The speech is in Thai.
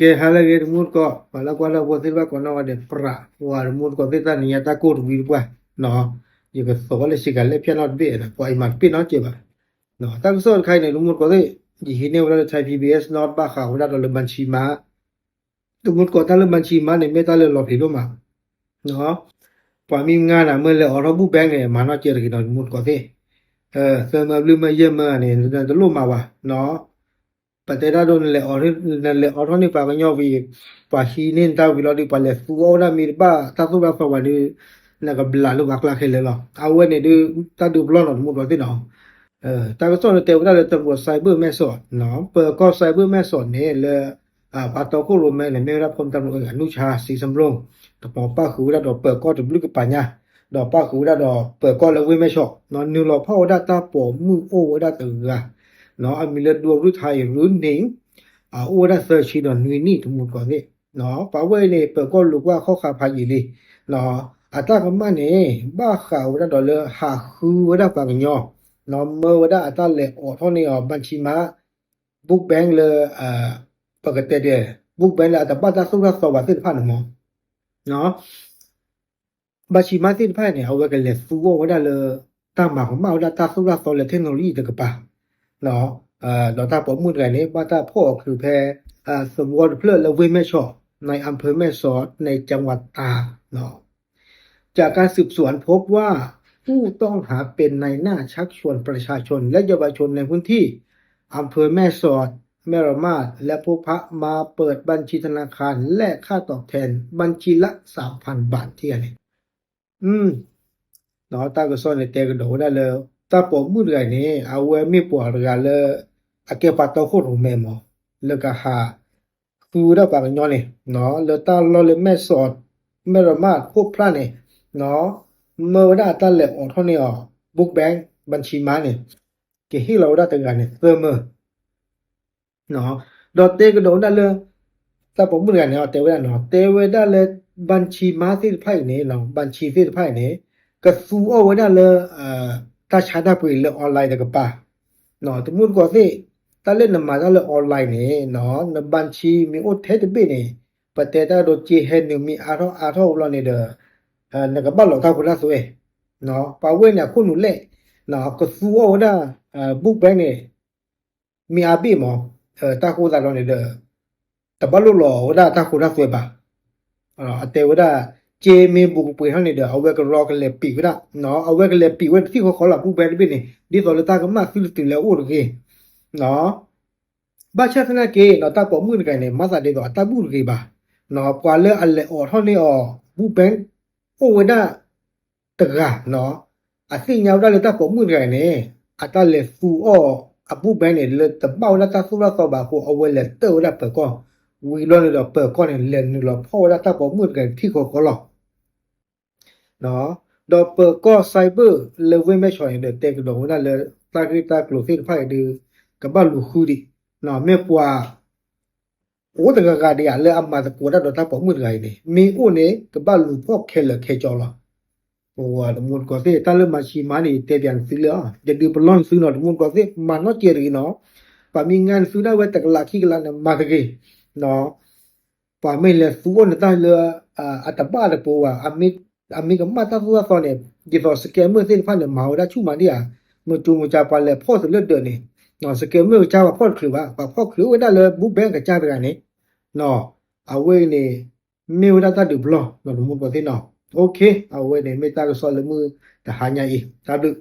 que halager murko wala kwala bosilba kono wade pra war murko teta niyata kur birba no yeke sogale sigale pianot be na ko imak pinot jeba no tak son khai ne murko te yihine wala thai PBS not ba kha wala do le banchi ma tu murko ta le banchi ma ne meta le lo phi lo ma no pa mi nga na me le oro bu bank ne ma no che ri no murko te se ma blu ma ye ma ne de lo ma ba no patera don le oro ni pa ganyo vi pa hinin ta vi lo di pa le su ora mi ba ta su ba fa wa ni na ga bla lo ba kla khele lo awe ne du ta du blo no mu do ti no taก็ส่วนเตวda le ta bo cyber แม่สอดเนาะเปิดก็ cyber แม่สอดเนี่ยle pa to ko lo me ne me ra pon ta loอนุชาสีสำรงตปอปะคูda do เปิดก็บลูกปัญญาดอกปะคูda do เปิดก็le we แม่ชอบเนาะนิวโลพอda ta po mu o da ta ga เนาะอมีเลดวรุไทยรุ่นนิงโอดัสเซอร์ชีดอนนุยนี่ทุกหมดก่อนนี่เนาะปาเวนี่เปิดก็รู้ว่าข้อขาพายีลีเนาะอัตากมันนี่บ้าข่าวdaดอลหาคือวดาปากญอเนาะเมื่อวดาอัตเลอท่อนี่บัญชีมาบุ๊กแบงค์เลยปกติเดบุ๊กแบงค์ละอัตบัตรสุรสวัสดิ์พันหมอเนาะบัญชีมาสิพันเนี่ยเอาไว้กันเลยฟูวดาเลยตามมาของมาดาตาสุรสเลยเทคโนโลยีตะกะปาเนาะดอตาปอมูดกันนี่ว่าตาพ่อคือแพสมวรเพลิดและเวแม่ชอในอำเภอแม่สอดในจังหวัดตากเนาะจากการสืบสวนพบว่าผู้ต้องหาเป็นนายหน้าชักชวนประชาชนและเยาวชนในพื้นที่อำเภอแม่สอดแม่ระมาดและผู้พระมาเปิดบัญชีธนาคารและค่าตอบแทนบัญชีละ 3,000 บาทเที่ยนี่เนาะตาก็สอนในเตกโดได้เลยตาปอมูดกันนี่เอาไว้มีปวดกันเลยaké pato ko ro me mo le ka ha fu da pa nyo ni no le ta lo le me sot me ra ma ko plan ni no me da ta le on tho ni book bank บัญชีมานี่ke hi lo da ta ga ni firm no do te ko do da le ta po mu ga ni te we da no te we da le บัญชีมาสิไผนี่no บัญชีสิไผนี่ก็ฟูเอาไว้da le ta cha da pui le online da ka pa no ตมุดก็สิตาเล่นนำมาตาเลออนไลน์นี่เนาะนบัญชีมีโอเทตเบนี่ปะเตตาโดจีเฮนมีอาทอลอนี่เดนกะบัลลอตาคุลาสเวเนาะปาเวเนี่ยคุนุเลเนาะก็ซูโอดาบุ๊กแบงค์นี่มีอาบีหมอตาคุลาลอนี่เดตะบัลลอดาตาคุลาสเวบาอะเตวดาเจมีบุกปุยหันนี่เดเอาเวกรอกันเลปีวดาเนาะเอาเวกเลปีเวที่เขาขอละบุ๊กแบงค์เบนี่ดิตอลตาก็มาฟิลตินแล้วโอเคเนาะบาชะสนะเกเนาะตาปอมูนกันเนี่ยมาซาเดก็ตาบุรเกบาเนาะปวาเลอัลเลออท่อนี่บูแบงโอเวดาตะกะเนาะอะสิญาวดาเลตาปอมูนกันเนี่ยอะตาเลฟูอะบูแบงเนี่ยเลตะเป้าละตาสุระซอบาโคเอาเวเลเตอดาเปก็วีลอนเลเปก็เนี่ยเลนลพอดาตาปอมูนกันที่ก็ลอเนาะดอเปก็ไซเบอร์เลเวแม่ชอยเดเตกดงนะเลตากิตากลูซิไผดือกะบะลูคูดิเนาะแม่ปัวโอตะกะกะเดียเลอะมาตะโกดาดอตาปอมุดไกนี่มีโอนี่กะบะลูพอกเคลเคจอลาโอวาดมุดก็เตตะเลมาชีมานี่เตเปียนซิลาเดดิปลอนซิเนาะมุดก็เตมาเนาะเจรีเนาะปามีงานซุดาเวตะกะลาคิกะลานะมาตะเกเนาะปาไม่เลซุวอนตะเลอะตะบะตะปัวอะมิกะมาตะซุซอเนี่ยดิฟอสแกมเมอร์ซิฟันเนี่ยมาโอดาชุมาเดียมจูมจาปาเลพอสเลเดนี่เนาะสเกมเมอร์จ้าว่าพอคือว่าพอคือว่าได้เลยบุ๊กแบงค์กับจ้าไปกันนี่เนาะเอาไว้นี่มีวดาตาดูบลอเนาะมุดบ่ที่เนาะโอเคเอาไว้นี่ไม่ตาก็สอนเลยมือแต่หาใหญ่อีกตาดึก